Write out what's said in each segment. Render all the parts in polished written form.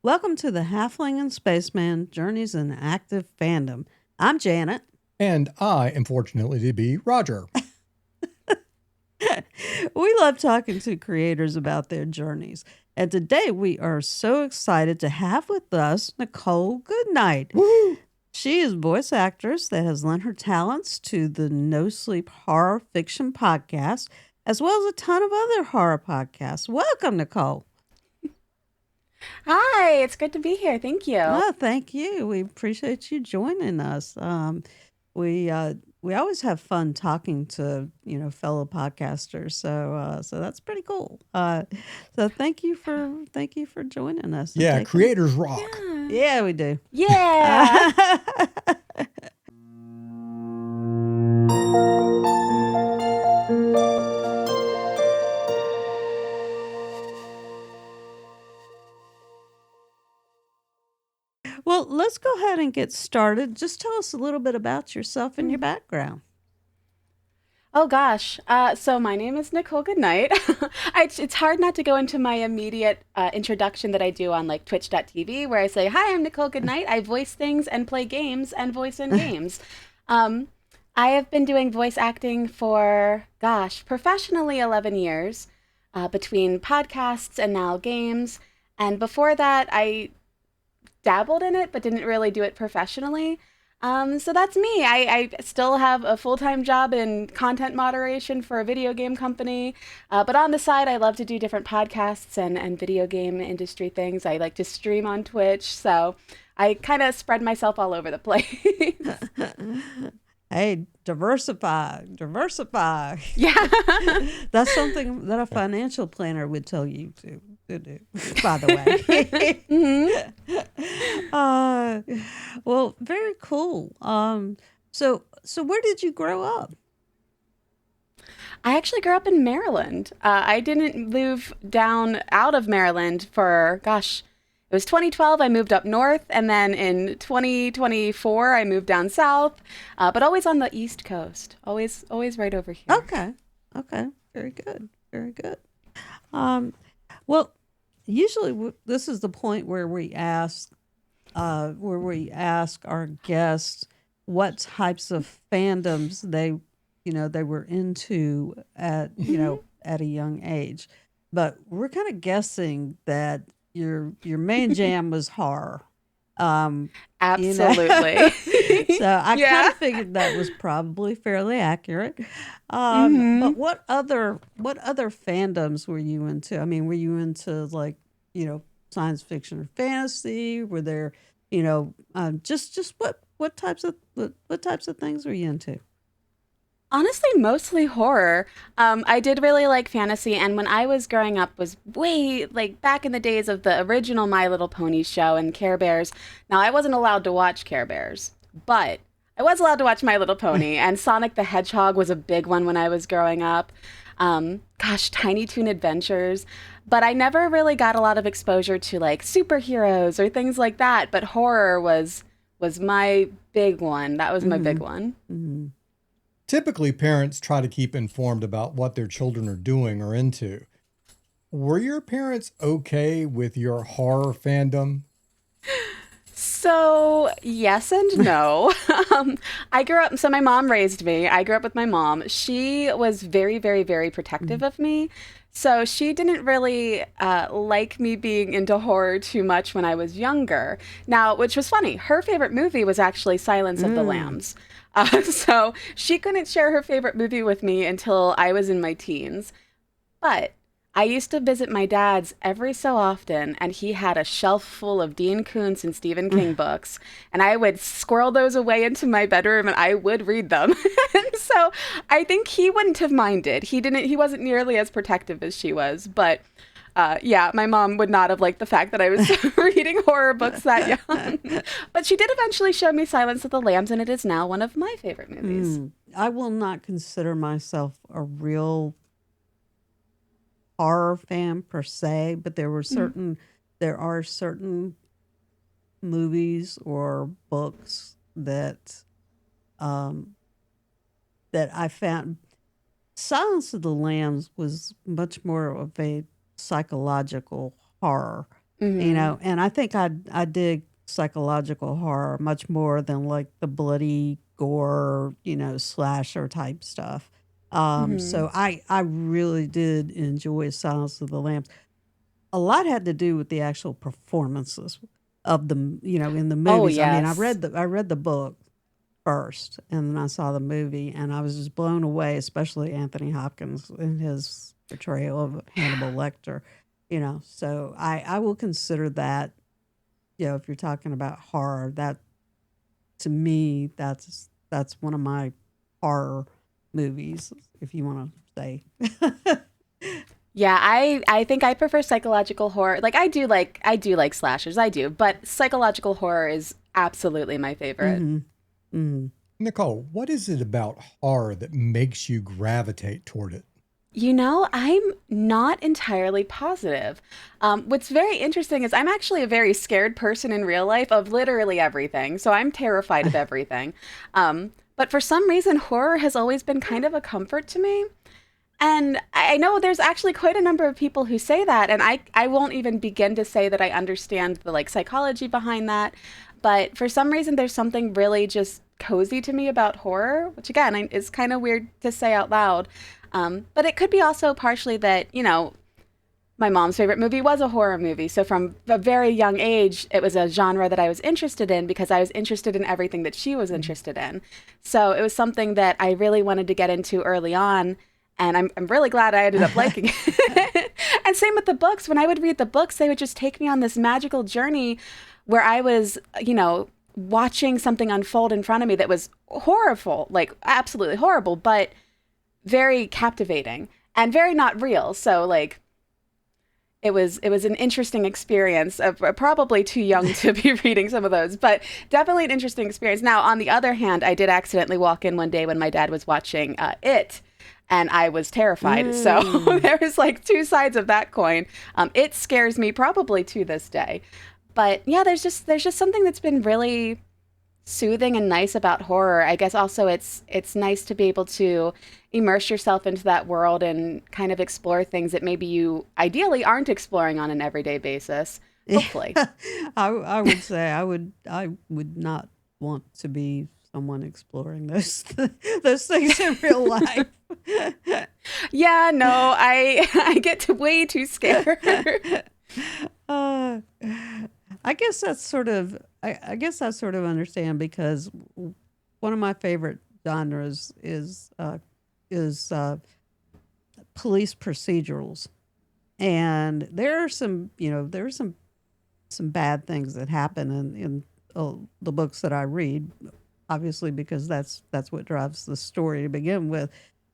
Welcome to the Halfling and Spaceman Journeys in Active Fandom. I'm Janet. And I am fortunately to be Roger. We love talking to creators about their journeys. And today we are so excited to have with us Nichole Goodnight. Woo! She is a voice actress that has lent her talents to the NoSleep horror fiction podcast, as well as a ton of other horror podcasts. Welcome, Nichole. Hi, it's good to be here. Thank you. Oh, thank you. We appreciate you joining us. We we always have fun talking to fellow podcasters, so that's pretty cool. So thank you for joining us. Yeah, creators rock. Yeah, we do. Yeah. Well, let's go ahead and get started. Just tell us a little bit about yourself and your background. Oh gosh. So my name is Nichole Goodnight. It's hard not to go into my immediate introduction that I do on like Twitch.tv, where I say, "Hi, I'm Nichole Goodnight. I voice things and play games and voice in games." Um, I have been doing voice acting for, gosh, professionally 11 years, between podcasts and now games. And before that, I dabbled in it, but didn't really do it professionally. So that's me. I still have a full-time job in content moderation for a video game company. But on the side, I love to do different podcasts and video game industry things. I like to stream on Twitch. So I kind of spread myself all over the place. Hey, diversify. Yeah. That's something that a financial planner would tell you to do, by the way. Well, very cool. So where did you grow up? I actually grew up in Maryland. I didn't move down out of Maryland for, gosh, it was 2012. I moved up north, and then in 2024, I moved down south, but always on the East Coast. Always right over here. Okay, very good, very good. Um, well, usually this is the point where we ask our guests what types of fandoms they were into at at a young age, but we're kind of guessing that your main jam was horror. Absolutely. So I Yeah. kind of figured that was probably fairly accurate. But Hmm. what other fandoms were you into? I mean, were you into like science fiction or fantasy? Were there just what types of things were you into? Honestly, mostly horror. I did really like fantasy, and when I was growing up, was way like back in the days of the original My Little Pony show and Care Bears. Now, I wasn't allowed to watch Care Bears, but I was allowed to watch My Little Pony, and Sonic the Hedgehog was a big one when I was growing up. Gosh, Tiny Toon Adventures. But I never really got a lot of exposure to like superheroes or things like that. But horror was my big one. That was my big Mm-hmm. one. Mm-hmm. Typically, parents try to keep informed about what their children are doing or into. Were your parents okay with your horror fandom? So, yes and no. I grew up, so my mom raised me. I grew up with my mom. She was very, very, very protective of me. So, she didn't really like me being into horror too much when I was younger. Now, which was funny, her favorite movie was actually Silence of the Mm. Lambs. So, she couldn't share her favorite movie with me until I was in my teens. But I used to visit my dad's every so often, and he had a shelf full of Dean Koontz and Stephen King books. And I would squirrel those away into my bedroom and I would read them. And so I think he wouldn't have minded. He wasn't nearly as protective as she was. But yeah, my mom would not have liked the fact that I was reading horror books that young. But she did eventually show me Silence of the Lambs, and it is now one of my favorite movies. I will not consider myself a real horror fan per se, but there are certain movies or books um that I found. Silence of the Lambs was much more of a psychological horror. Mm-hmm. And I think I dig psychological horror much more than like the bloody gore, slasher type stuff. Mm-hmm. So I really did enjoy Silence of the Lambs. A lot had to do with the actual performances of them, in the Oh, movies. I mean, yes. I read the book first, and then I saw the movie, and I was just blown away, especially Anthony Hopkins in his portrayal of Hannibal Lecter. So I will consider that. If you're talking about horror, that to me, that's one of my horror movies, if you want to say. Yeah, I think I prefer psychological horror. Like I do like slashers, I do, but psychological horror is absolutely my favorite. Mm-hmm. Mm-hmm. Nichole, what is it about horror that makes you gravitate toward it? I'm not entirely positive. What's very interesting is I'm actually a very scared person in real life of literally everything. So I'm terrified of everything. But for some reason, horror has always been kind of a comfort to me. And I know there's actually quite a number of people who say that, and I won't even begin to say that I understand the like psychology behind that. But for some reason, there's something really just cozy to me about horror, which again is kind of weird to say out loud. But it could be also partially that, my mom's favorite movie was a horror movie. So from a very young age, it was a genre that I was interested in because I was interested in everything that she was interested in. So it was something that I really wanted to get into early on. And I'm really glad I ended up liking it. And same with the books. When I would read the books, they would just take me on this magical journey where I was, watching something unfold in front of me that was horrible, like absolutely horrible, but very captivating and very not real. So like it was an interesting experience. Probably too young to be reading some of those, but definitely an interesting experience. Now, on the other hand, I did accidentally walk in one day when my dad was watching It, and I was terrified. So Mm. there was like two sides of that coin. It scares me probably to this day, but yeah, there's just something that's been really soothing and nice about horror. I guess also it's nice to be able to immerse yourself into that world and kind of explore things that maybe you ideally aren't exploring on an everyday basis. Hopefully. I would say I would not want to be someone exploring those those things in real life. Yeah, no, I get way too scared. uh, I guess that's sort of I guess I sort of understand because one of my favorite genres is police procedurals, and there are there are some bad things that happen in the books that I read, obviously because that's what drives the story to begin with.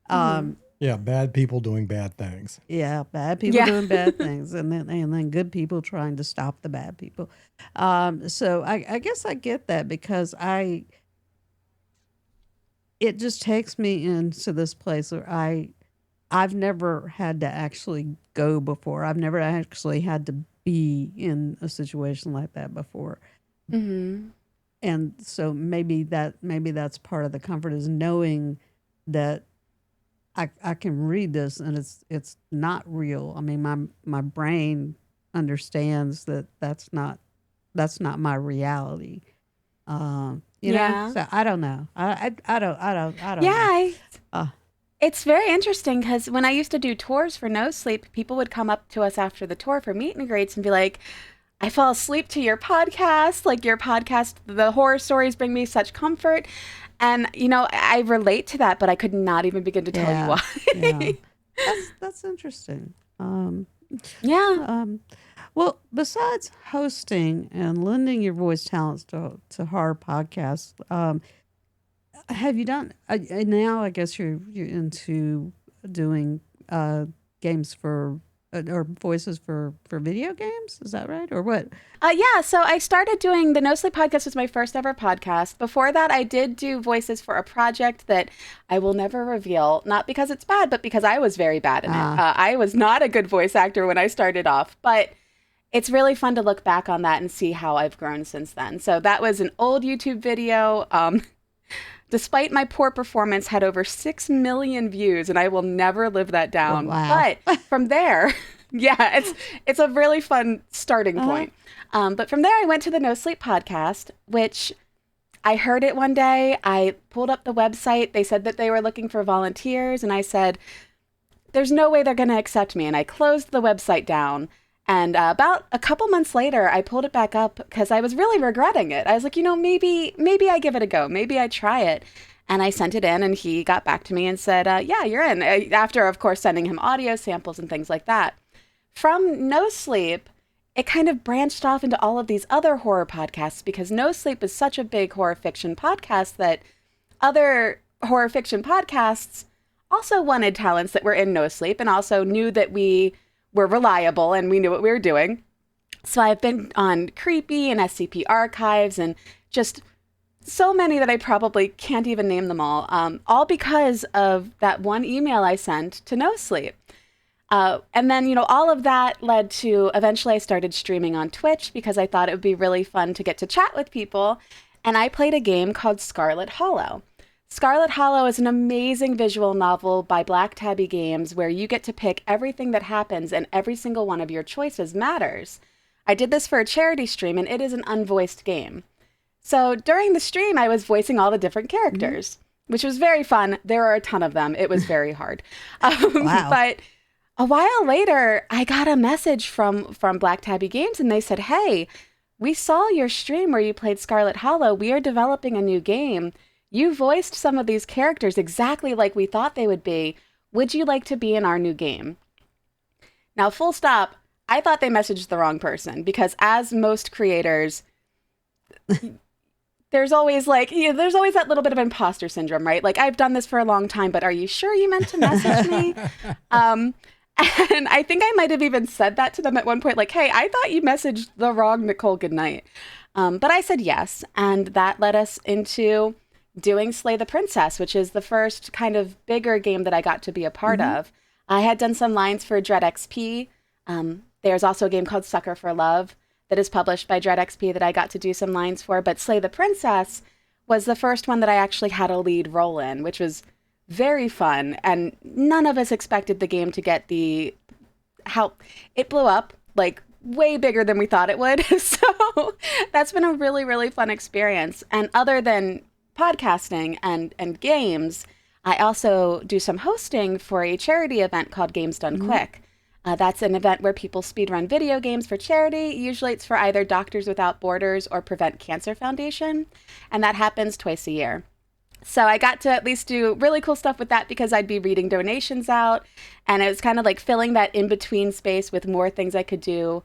Hmm. Um, Yeah, bad people doing bad things. yeah, bad people Yeah. doing bad things, and then good people trying to stop the bad people. So I guess I get that because I it just takes me into this place where I've never had to actually go before. I've never actually had to be in a situation like that before. Hmm. And so maybe that's part of the comfort is knowing that I can read this and it's not real. I mean my brain understands that that's not my reality. Yeah. So I don't know. I Yeah, don't know. Uh, it's very interesting because when I used to do tours for No Sleep, people would come up to us after the tour for meet and greets and be like, I fall asleep to your podcast. Like your podcast, the horror stories bring me such comfort. And, I relate to that, but I could not even begin to tell you yeah, why. yeah. That's interesting. Yeah. Um, well, besides hosting and lending your voice talents to horror podcasts, have you done now? I guess you're into doing games for or voices for video games. Is that right, or what? Yeah, so I started doing the No Sleep podcast was my first ever podcast. Before that, I did do voices for a project that I will never reveal, not because it's bad, but because I was very bad in it. Ah, I was not a good voice actor when I started off, but it's really fun to look back on that and see how I've grown since then. So that was an old YouTube video. Despite my poor performance, had over 6 million views, and I will never live that down. wow. But from there, Yeah, it's a really fun starting point. But from there, I went to the No Sleep podcast, which I heard it one day. I pulled up the website. They said that they were looking for volunteers, and I said, there's no way they're going to accept me. And I closed the website down. And about a couple months later, I pulled it back up because I was really regretting it. I was like, maybe I give it a go. Maybe I try it. And I sent it in, and he got back to me and said, yeah, you're in. After, of course, sending him audio samples and things like that. From No Sleep, it kind of branched off into all of these other horror podcasts because No Sleep is such a big horror fiction podcast that other horror fiction podcasts also wanted talents that were in No Sleep and also knew that we were reliable and we knew what we were doing. So I've been on Creepy and SCP Archives and just so many that I probably can't even name them all because of that one email I sent to No Sleep. And then, all of that led to eventually I started streaming on Twitch because I thought it would be really fun to get to chat with people. And I played a game called Scarlet Hollow. Scarlet Hollow is an amazing visual novel by Black Tabby Games where you get to pick everything that happens and every single one of your choices matters. I did this for a charity stream and it is an unvoiced game. So during the stream, I was voicing all the different characters, which was very fun. There are a ton of them. It was very hard. Wow. But a while later, I got a message from Black Tabby Games and they said, hey, we saw your stream where you played Scarlet Hollow. We are developing a new game. You voiced some of these characters exactly like we thought they would be. Would you like to be in our new game? Now, full stop, I thought they messaged the wrong person because as most creators, there's always there's always that little bit of imposter syndrome, right? Like, I've done this for a long time, but are you sure you meant to message me? And I think I might have even said that to them at one point, like, hey, I thought you messaged the wrong Nichole Goodnight. But I said yes, and that led us into doing Slay the Princess, which is the first kind of bigger game that I got to be a part of. I had done some lines for Dread XP. There's also a game called Sucker for Love that is published by Dread XP that I got to do some lines for. But Slay the Princess was the first one that I actually had a lead role in, which was very fun. And none of us expected the game to get how it blew up, like way bigger than we thought it would. So that's been a really, really fun experience. And other than podcasting and games, I also do some hosting for a charity event called Games Done Quick. That's an event where people speedrun video games for charity. Usually it's for either Doctors Without Borders or Prevent Cancer Foundation, and that happens twice a year. So I got to at least do really cool stuff with that because I'd be reading donations out, and it was kind of like filling that in-between space with more things I could do.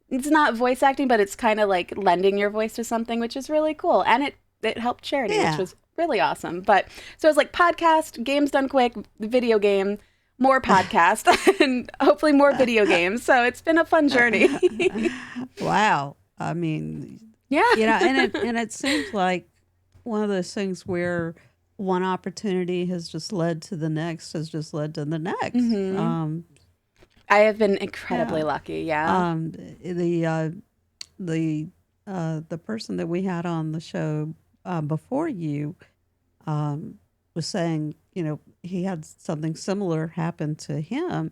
It's not voice acting, but it's kind of like lending your voice to something, which is really cool. And it helped charity, which was really awesome. But so it was like podcast, Games Done Quick, video game, more podcast, and hopefully more video games. So it's been a fun journey. Wow. I mean, yeah. And it seems like one of those things where one opportunity has just led to the next, has just led to the next. I have been incredibly lucky. Yeah. The person that we had on the show before you was saying, he had something similar happen to him,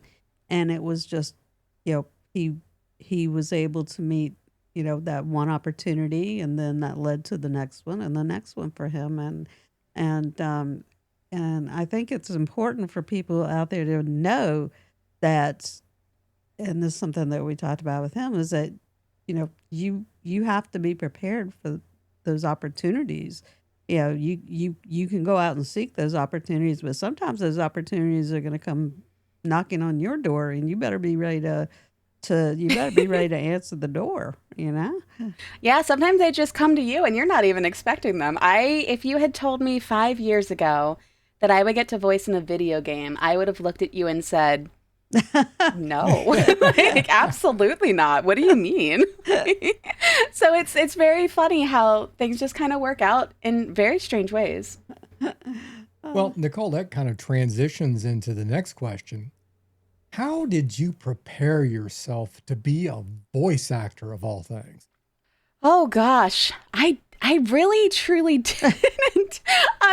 and it was just, he was able to meet, that one opportunity, and then that led to the next one and the next one for him, and I think it's important for people out there to know that, and this is something that we talked about with him, is that you have to be prepared for those opportunities. You can go out and seek those opportunities, but sometimes those opportunities are going to come knocking on your door, and you better be ready to answer the door. Yeah, sometimes they just come to you, and you're not even expecting them. If you had told me 5 years ago that I would get to voice in a video game, I would have looked at you and said, no, like, absolutely not. What do you mean? So it's very funny how things just kind of work out in very strange ways. Well, Nichole, that kind of transitions into the next question. How did you prepare yourself to be a voice actor of all things? Oh gosh, I really truly didn't.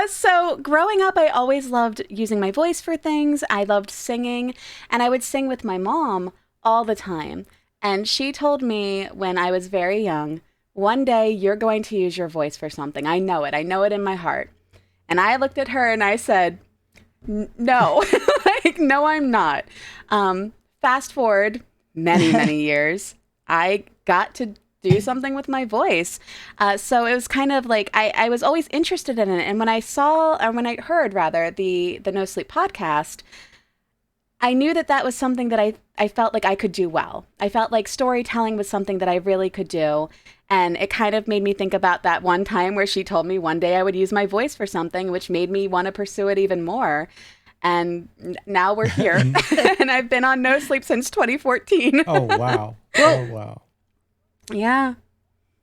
So growing up, I always loved using my voice for things. I loved singing, and I would sing with my mom all the time. And she told me when I was very young, one day you're going to use your voice for something. I know it. I know it in my heart. And I looked at her and I said, no, like, no, I'm not. Fast forward many, many years, I got to do something with my voice. So it was kind of like I was always interested in it. And when I saw, or when I heard rather, the No Sleep podcast, I knew that that was something that I felt like I could do well. I felt like storytelling was something that I really could do. And it kind of made me think about that one time where she told me one day I would use my voice for something, which made me want to pursue it even more. And now we're here. And I've been on No Sleep since 2014. Oh, wow. Oh, wow. Yeah.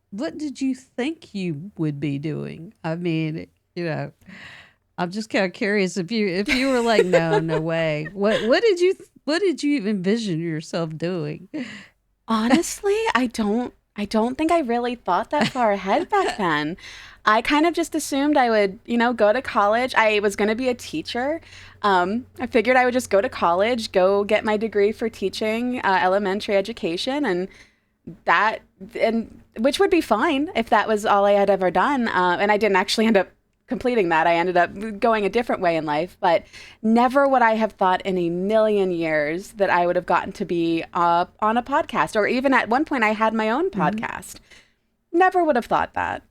What did you think you would be doing? I mean, I'm just kind of curious if you were like, no way. What did you envision yourself doing? Honestly, I don't think I really thought that far ahead back then. I kind of just assumed I would, go to college. I was going to be a teacher. I figured I would just go to college, go get my degree for teaching elementary education, and which would be fine if that was all I had ever done. And I didn't actually end up completing that. I ended up going a different way in life, but never would I have thought in a million years that I would have gotten to be on a podcast, or even at one point I had my own podcast. Never would have thought that.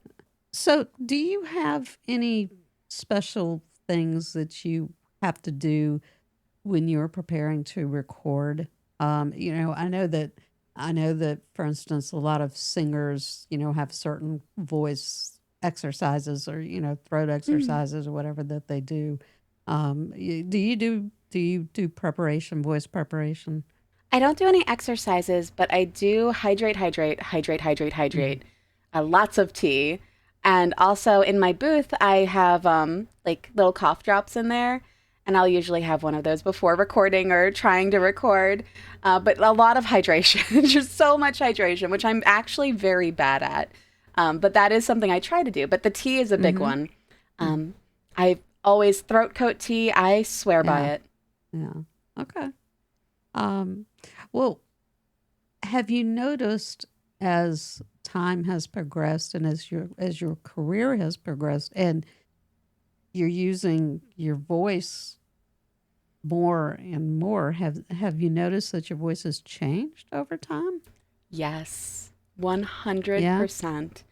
So do you have any special things that you have to do when you're preparing to record? I know that, for instance, a lot of singers, have certain voice exercises or, throat exercises or whatever that they do. Do you do preparation, voice preparation? I don't do any exercises, but I do hydrate. Lots of tea. And also in my booth, I have like little cough drops in there. And I'll usually have one of those before recording or trying to record. But a lot of hydration, just so much hydration, which I'm actually very bad at. But that is something I try to do. But the tea is a big one. I always throat coat tea. I swear by it. Yeah. Okay. Well, have you noticed as time has progressed and as your career has progressed and you're using your voice more and more, have you noticed that your voice has changed over time? Yes, 100%.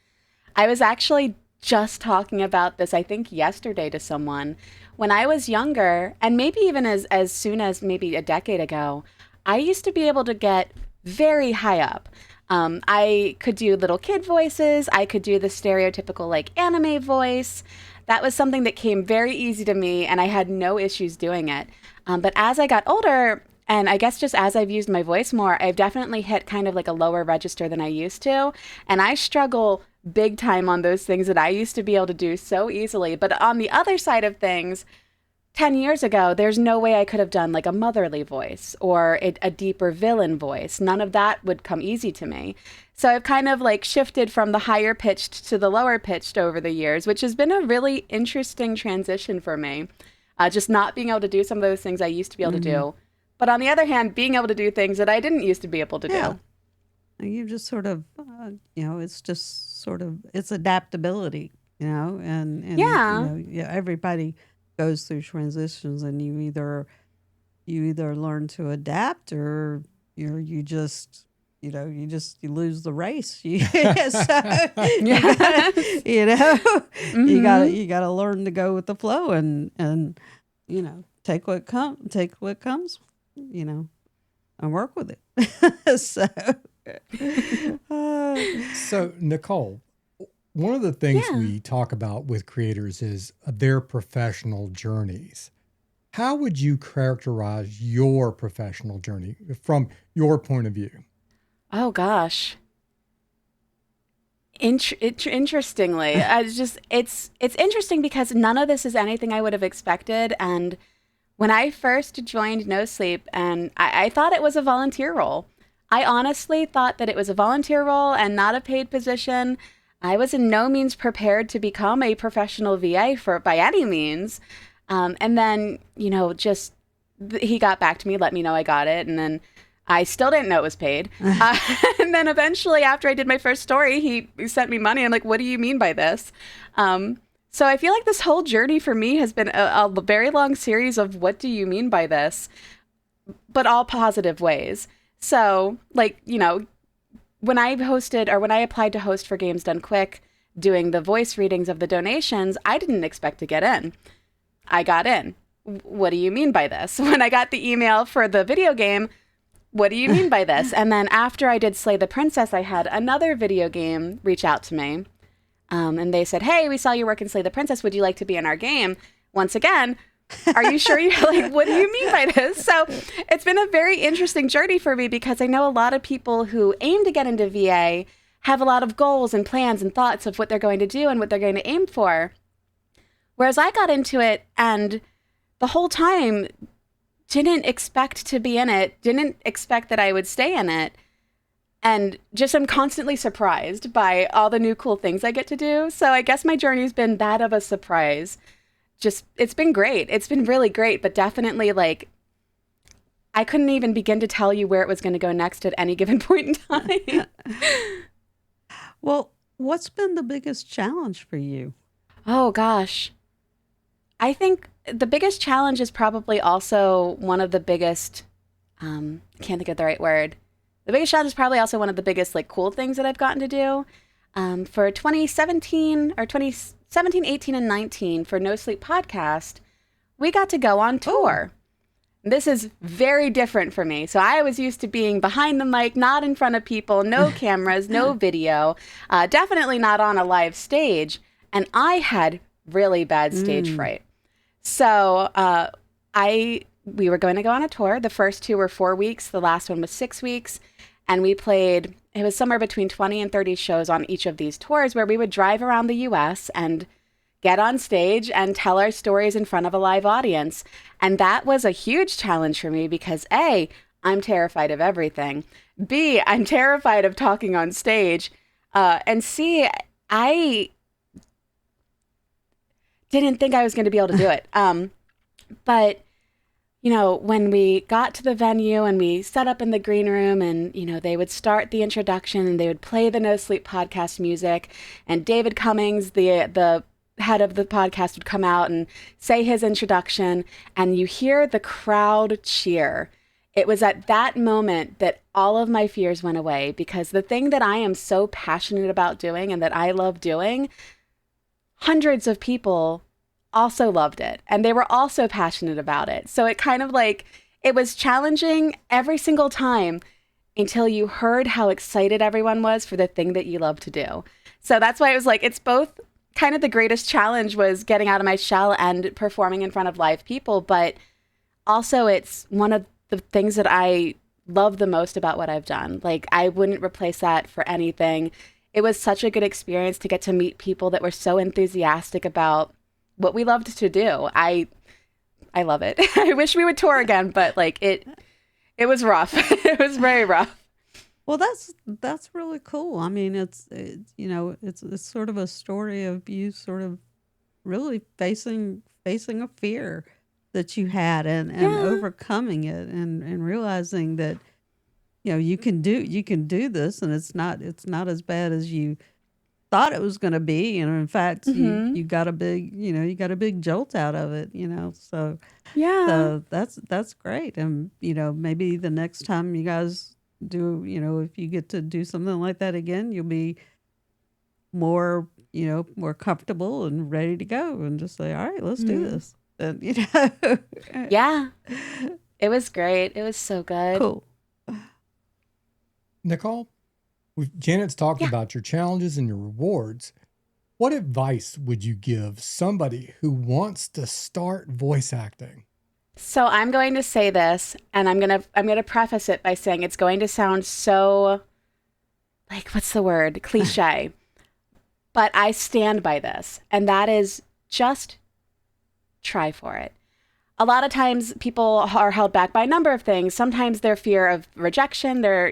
I was actually just talking about this, I think, yesterday to someone. When I was younger, and maybe even as soon as maybe a decade ago, I used to be able to get very high up. I could do little kid voices. I could do the stereotypical like anime voice. That was something that came very easy to me, and I had no issues doing it. But as I got older, and I guess just as I've used my voice more, I've definitely hit kind of like a lower register than I used to. And I struggle big time on those things that I used to be able to do so easily. But on the other side of things, 10 years ago, there's no way I could have done like a motherly voice or a deeper villain voice. None of that would come easy to me. So I've kind of like shifted from the higher pitched to the lower pitched over the years, which has been a really interesting transition for me. Just not being able to do some of those things I used to be able to do. But on the other hand, being able to do things that I didn't used to be able to do. You just sort of, it's just sort of, it's adaptability, and everybody goes through transitions, and you either learn to adapt or you just you lose the race. You gotta learn to go with the flow and take what comes, and work with it. So Nichole, one of the things we talk about with creators is their professional journeys. How would you characterize your professional journey from your point of view? Oh gosh. Interestingly, it's interesting because none of this is anything I would have expected. And when I first joined No Sleep, and I thought it was a volunteer role. I honestly thought that it was a volunteer role and not a paid position. I was in no means prepared to become a professional VA by any means. And then, he got back to me, let me know I got it. And then I still didn't know it was paid. And then eventually, after I did my first story, he sent me money. I'm like, what do you mean by this? So I feel like this whole journey for me has been a very long series of what do you mean by this, but all positive ways. So, like, you know, when I applied to host for Games Done Quick, doing the voice readings of the donations, I didn't expect to get in. I got in. What do you mean by this? When I got the email for the video game, what do you mean by this? And then after I did Slay the Princess, I had another video game reach out to me. And they said, hey, we saw your work in Slay the Princess. Would you like to be in our game? Once again, are you sure you're like, what do you mean by this? So it's been a very interesting journey for me because I know a lot of people who aim to get into VA have a lot of goals and plans and thoughts of what they're going to do and what they're going to aim for. Whereas I got into it and the whole time didn't expect to be in it, didn't expect that I would stay in it, and just am constantly surprised by all the new cool things I get to do. So I guess my journey's been that of a surprise. Just, it's been great. It's been really great, but definitely like, I couldn't even begin to tell you where it was going to go next at any given point in time. Well, what's been the biggest challenge for you? Oh, gosh. I think the biggest challenge is probably also one of the biggest, I can't think of the right word. The biggest challenge is probably also one of the biggest like cool things that I've gotten to do. For 2017, 18, and 19 for NoSleep podcast, we got to go on tour. This is very different for me. So I was used to being behind the mic, not in front of people, no cameras, no video, definitely not on a live stage. And I had really bad stage fright. So we were going to go on a tour. The first two were 4 weeks. The last one was 6 weeks. And we played, it was somewhere between 20 and 30 shows on each of these tours where we would drive around the US and get on stage and tell our stories in front of a live audience. And that was a huge challenge for me because A, I'm terrified of everything. B, I'm terrified of talking on stage. And C, I didn't think I was going to be able to do it. But, you know, when we got to the venue and we set up in the green room and, you know, they would start the introduction and they would play the No Sleep podcast music and David Cummings, the head of the podcast, would come out and say his introduction and you hear the crowd cheer. It was at that moment that all of my fears went away because the thing that I am so passionate about doing and that I love doing, hundreds of people also loved it and they were also passionate about it. So it kind of like, it was challenging every single time until you heard how excited everyone was for the thing that you love to do. So that's why it was like, it's both kind of the greatest challenge was getting out of my shell and performing in front of live people, but also it's one of the things that I love the most about what I've done. Like I wouldn't replace that for anything. It was such a good experience to get to meet people that were so enthusiastic about what we loved to do. I love it. I wish we would tour again, but like it was rough. It was very rough. Well, that's really cool. I mean, it's sort of a story of you sort of really facing a fear that you had and overcoming it and realizing that you know you can do this and it's not as bad as you thought it was going to be, and in fact you got a big jolt out of it, so that's great. And maybe the next time you guys do, if you get to do something like that again, you'll be more comfortable and ready to go and just say, all right, let's do this. And yeah, it was great. It was so good. Cool. Nichole, Janet's talked about your challenges and your rewards. What advice would you give somebody who wants to start voice acting? So I'm going to say this, and I'm gonna preface it by saying it's going to sound so, like, what's the word? Cliche. But I stand by this, and that is just try for it. A lot of times people are held back by a number of things. Sometimes their fear of rejection, they're,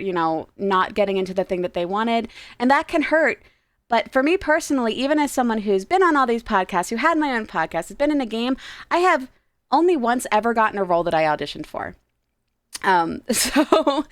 not getting into the thing that they wanted, and that can hurt. But for me personally, even as someone who's been on all these podcasts, who had my own podcast, has been in a game, I have only once ever gotten a role that I auditioned for. So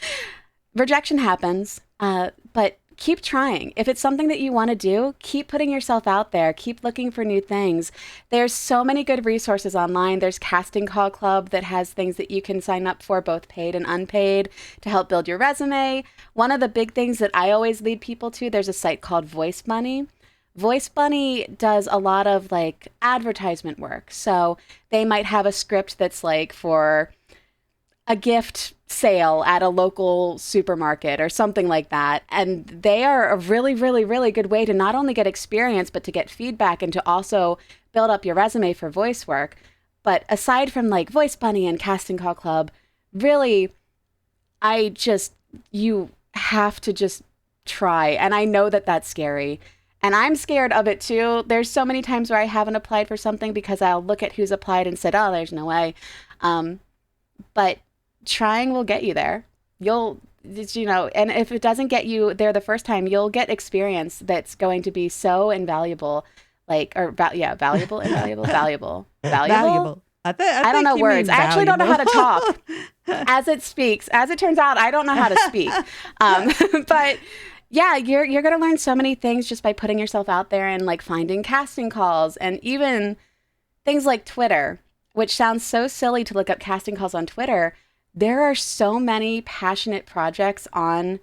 rejection happens, but keep trying. If it's something that you want to do, keep putting yourself out there. Keep looking for new things. There's so many good resources online. There's Casting Call Club that has things that you can sign up for, both paid and unpaid, to help build your resume. One of the big things that I always lead people to, there's a site called Voice Bunny. Voice Bunny does a lot of like advertisement work. So they might have a script that's like for a gift sale at a local supermarket or something like that. And they are a really, really, really good way to not only get experience, but to get feedback and to also build up your resume for voice work. But aside from like Voice Bunny and Casting Call Club, really, you have to just try. And I know that that's scary. And I'm scared of it too. There's so many times where I haven't applied for something because I'll look at who's applied and said, oh, there's no way. But trying will get you there. And if it doesn't get you there the first time, you'll get experience that's going to be so invaluable. Valuable, invaluable, valuable. I don't know words. I actually don't know how to talk. As it turns out, I don't know how to speak. But yeah, you're going to learn so many things just by putting yourself out there and like finding casting calls, and even things like Twitter, which sounds so silly to look up casting calls on Twitter. There are so many passionate projects on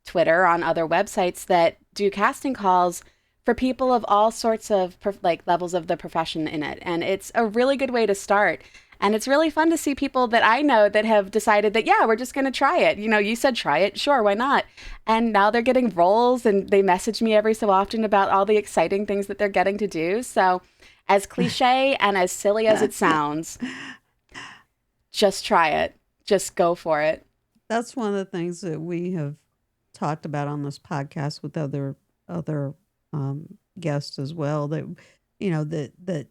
Twitter, on other websites that do casting calls for people of all sorts of levels of the profession in it. And it's a really good way to start. And it's really fun to see people that I know that have decided that, yeah, we're just going to try it. You said try it. Sure, why not? And now they're getting roles, and they message me every so often about all the exciting things that they're getting to do. So as cliche and as silly as it sounds, just try it. Just go for it. That's one of the things that we have talked about on this podcast with other guests as well. That that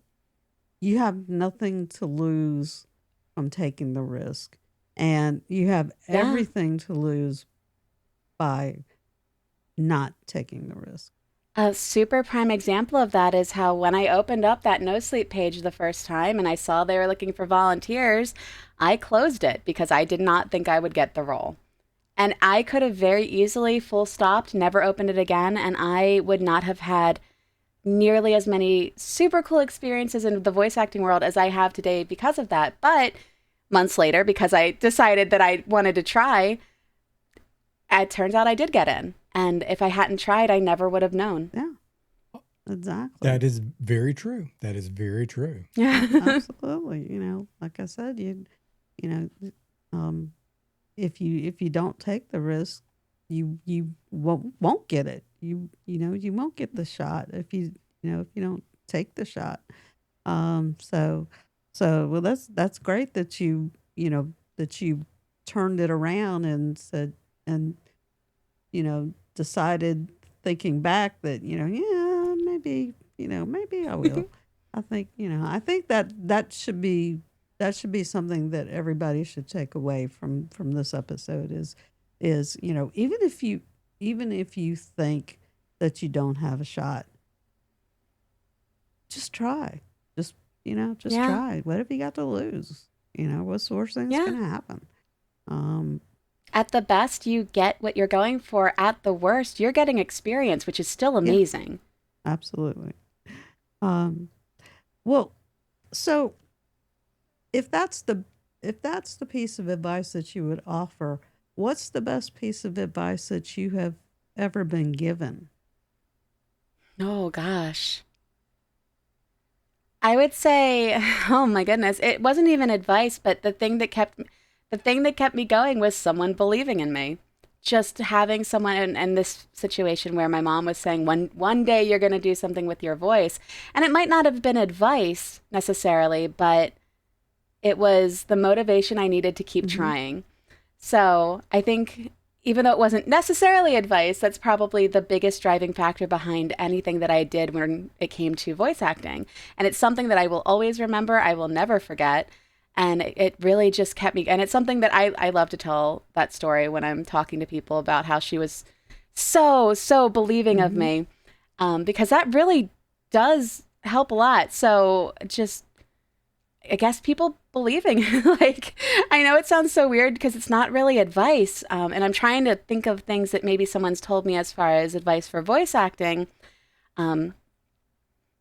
you have nothing to lose from taking the risk, and you have everything to lose by not taking the risk. A super prime example of that is how when I opened up that NoSleep page the first time and I saw they were looking for volunteers, I closed it because I did not think I would get the role. And I could have very easily full stopped, never opened it again, and I would not have had nearly as many super cool experiences in the voice acting world as I have today because of that. But months later, because I decided that I wanted to try, it turns out I did get in. And if I hadn't tried, I never would have known. Yeah, exactly. That is very true. That is very true. Yeah, absolutely. Like I said, if you don't take the risk, you won't get it. You won't get the shot if you don't take the shot. So well, that's great that you turned it around and said, and decided, thinking back, that maybe I will. I think that should be something that everybody should take away from this episode is even if you think that you don't have a shot, just try. Just try. What have you got to lose? What's the worst thing that's going to happen? At the best, you get what you're going for. At the worst, you're getting experience, which is still amazing. Yeah, absolutely. Well, so if that's the piece of advice that you would offer, what's the best piece of advice that you have ever been given? Oh gosh. I would say, oh my goodness, it wasn't even advice, but the thing that kept me going was someone believing in me. Just having someone in this situation where my mom was saying, one day you're going to do something with your voice. And it might not have been advice necessarily, but it was the motivation I needed to keep trying. So I think even though it wasn't necessarily advice, that's probably the biggest driving factor behind anything that I did when it came to voice acting. And it's something that I will always remember. I will never forget. And it really just kept me. And it's something that I love to tell that story when I'm talking to people about how she was so believing of me, because that really does help a lot. So just, I guess people believing. Like, I know it sounds so weird because it's not really advice. And I'm trying to think of things that maybe someone's told me as far as advice for voice acting. Um,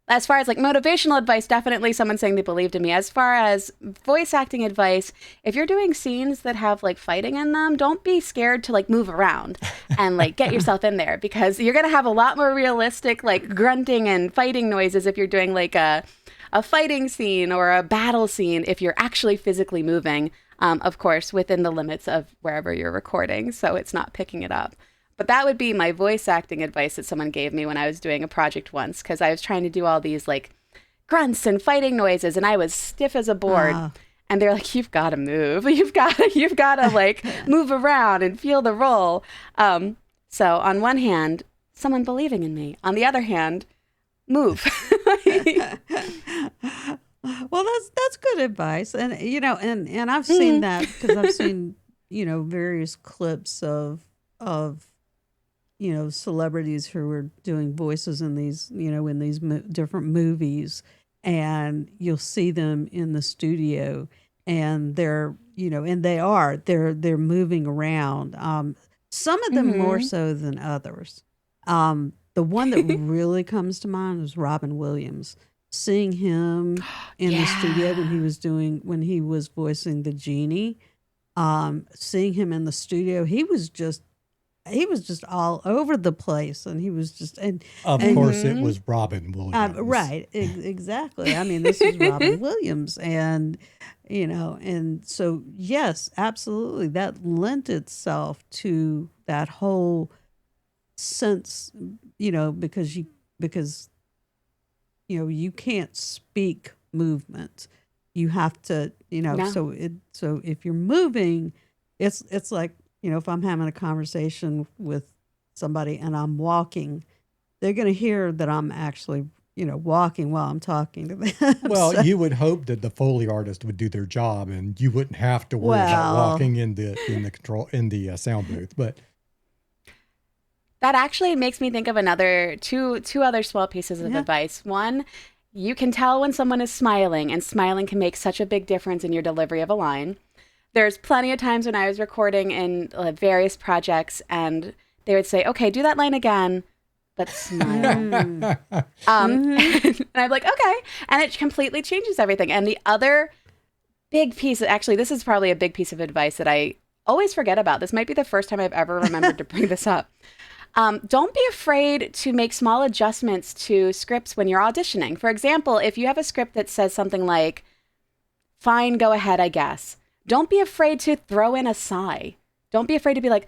as far as like motivational advice, definitely someone saying they believed in me. As far as voice acting advice, if you're doing scenes that have like fighting in them, don't be scared to like move around and like get yourself in there, because you're going to have a lot more realistic like grunting and fighting noises if you're doing like a fighting scene or a battle scene if you're actually physically moving, of course, within the limits of wherever you're recording, so it's not picking it up. But that would be my voice acting advice that someone gave me when I was doing a project once, because I was trying to do all these like grunts and fighting noises, and I was stiff as a board. And they're like, "You've got to move. You've got to like move around and feel the role." So on one hand, someone believing in me. On the other hand, move. Well, that's good advice, and and I've seen that because I've seen various clips of celebrities who are doing voices in these different movies, and you'll see them in the studio, and they're moving around. Some of them more so than others. The one that really comes to mind is Robin Williams. Seeing him in the studio when he was voicing the genie, seeing him in the studio, he was just all over the place, and he was just and of course it was Robin Williams, right? Exactly. I mean, this is Robin Williams, and and so yes, absolutely, that lent itself to that whole sense, because you can't speak movement. You have to, No. so if you're moving, it's like, if I'm having a conversation with somebody and I'm walking, they're going to hear that I'm actually, walking while I'm talking to them. Well, So, you would hope that the Foley artist would do their job and you wouldn't have to worry about walking in the sound booth. But That actually makes me think of two other small pieces of advice. One, you can tell when someone is smiling, and smiling can make such a big difference in your delivery of a line. There's plenty of times when I was recording in various projects, and they would say, "Okay, do that line again, but smile." And I'm like, "Okay," and it completely changes everything. And the other big piece, actually, this is probably a big piece of advice that I always forget about. This might be the first time I've ever remembered to bring this up. Don't be afraid to make small adjustments to scripts when you're auditioning. For example, if you have a script that says something like, "Fine, go ahead, I guess." Don't be afraid to throw in a sigh. Don't be afraid to be like,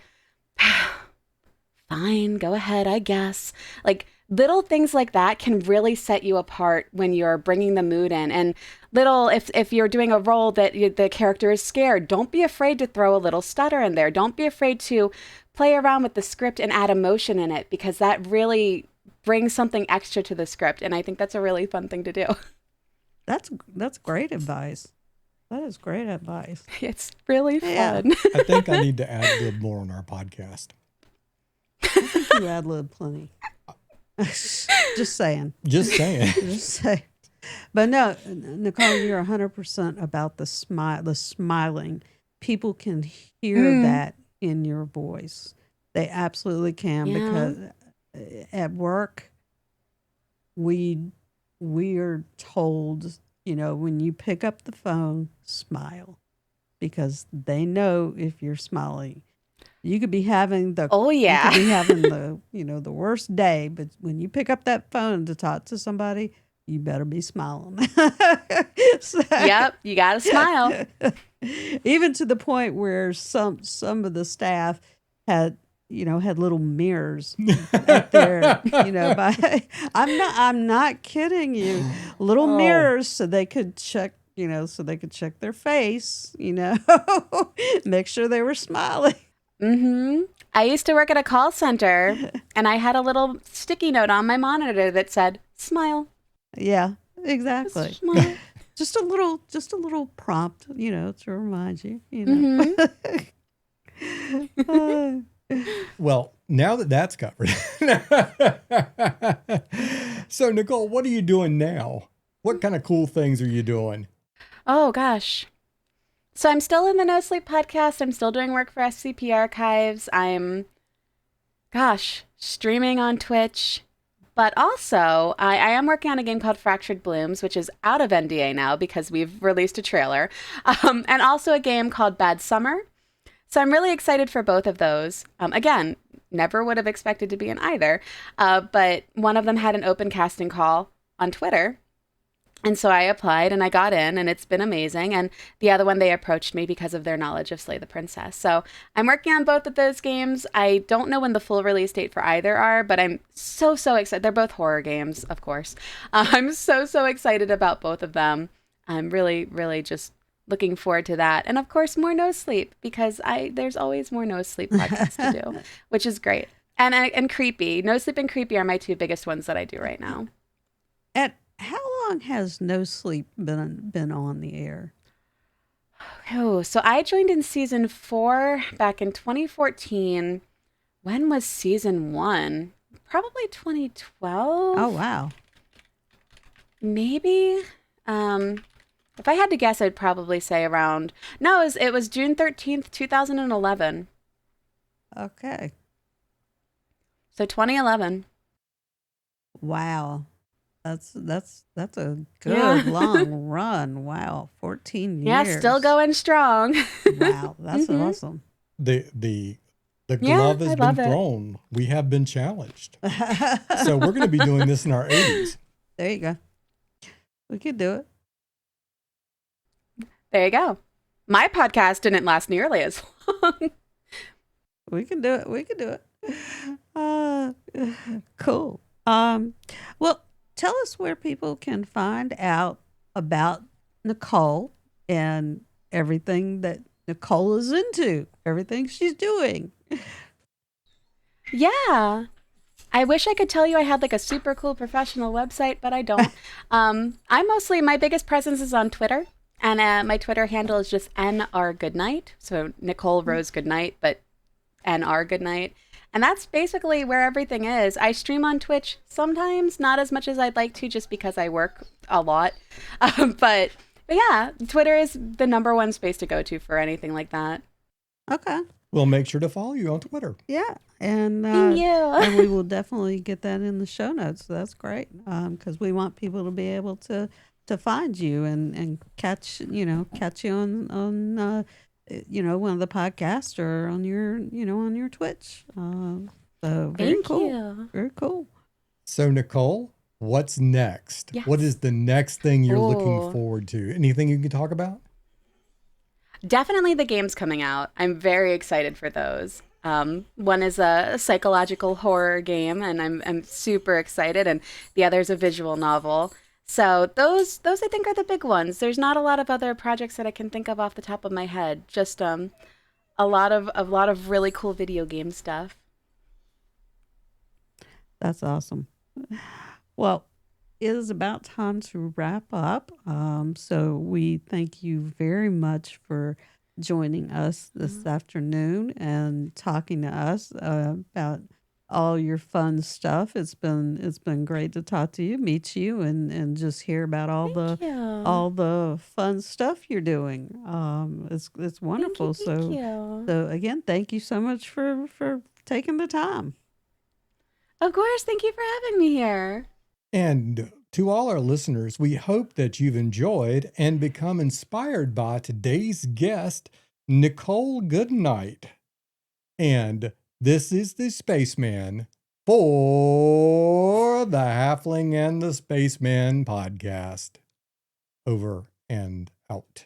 "Fine, go ahead, I guess." Like, little things like that can really set you apart when you're bringing the mood in. And if you're doing a role that the character is scared, don't be afraid to throw a little stutter in there. Don't be afraid to play around with the script and add emotion in it, because that really brings something extra to the script. And I think that's a really fun thing to do. that's great advice. That is great advice. It's really fun. Yeah. I think I need to ad-lib more on our podcast. I think you ad-lib plenty. Just saying. Just saying. Just saying. But no, Nichole, you're 100% about the smiling. People can hear that in your voice. They absolutely can, because at work, we are told, when you pick up the phone, smile, because they know if you're smiling. You could be having the the worst day, but when you pick up that phone to talk to somebody, you better be smiling. Yep, you gotta smile. Even to the point where some of the staff had little mirrors up there, I'm not kidding you, little mirrors, so they could check their face, make sure they were smiling. I used to work at a call center, and I had a little sticky note on my monitor that said, "Smile." Yeah, exactly. Just smile. Just a little prompt, to remind you, Well, now that's covered. So, Nichole, what are you doing now? What kind of cool things are you doing? Oh gosh. So I'm still in the No Sleep podcast. I'm still doing work for SCP Archives. I'm, gosh, streaming on Twitch. But also, I am working on a game called Fractured Blooms, which is out of NDA now because we've released a trailer. And also a game called Bad Summer. So I'm really excited for both of those. Again, never would have expected to be in either. But one of them had an open casting call on Twitter. And so I applied and I got in, and it's been amazing. And the other one, they approached me because of their knowledge of Slay the Princess. So I'm working on both of those games. I don't know when the full release date for either are, but I'm so excited. They're both horror games, of course. I'm so excited about both of them. I'm really just looking forward to that. And of course, more No Sleep, because there's always more No Sleep podcasts to do, which is great. And Creepy. No Sleep and Creepy are my two biggest ones that I do right now. And how long has No Sleep been on the air? Oh, so I joined in season 4 back in 2014. When was season 1? Probably 2012. Oh, wow. Maybe. If I had to guess, I'd probably say around. No, it was June 13th, 2011. Okay. So 2011. Wow. That's a good long run. Wow. 14 Yeah, years. still going strong. Wow. That's awesome. The glove has been thrown. We have been challenged. So we're going to be doing this in our 80s. There you go. We could do it. There you go. My podcast didn't last nearly as long. We can do it. We can do it. Cool. Well, tell us where people can find out about Nichole and everything that Nichole is into, everything she's doing. Yeah. I wish I could tell you I had like a super cool professional website, but I don't. My biggest presence is on Twitter. And my Twitter handle is just NR Goodnight. So Nichole Rose Goodnight, but NR Goodnight. And that's basically where everything is. I stream on Twitch sometimes, not as much as I'd like to, just because I work a lot. But yeah, Twitter is the #1 space to go to for anything like that. Okay. We'll make sure to follow you on Twitter. Yeah. And, Thank you. and we will definitely get that in the show notes. So that's great. Because we want people to be able to find you and catch you on one of the podcasts or on your Twitch. So very cool. You. Very cool. So Nichole, what's next? Yes. What is the next thing you're looking forward to? Anything you can talk about? Definitely the games coming out. I'm very excited for those. One is a psychological horror game, and I'm super excited, and the other is a visual novel. So those I think are the big ones. There's not a lot of other projects that I can think of off the top of my head. Just a lot of really cool video game stuff. That's awesome. Well, it is about time to wrap up. So we thank you very much for joining us this afternoon and talking to us about all your fun stuff. It's been great to talk to you, meet you, and just hear about all the fun stuff you're doing. It's wonderful. Thank you. So again, thank you so much for taking the time. Of course, thank you for having me here. And to all our listeners, we hope that you've enjoyed and become inspired by today's guest, Nichole Goodnight. And this is the Spaceman for the Halfling and the Spaceman podcast. Over and out.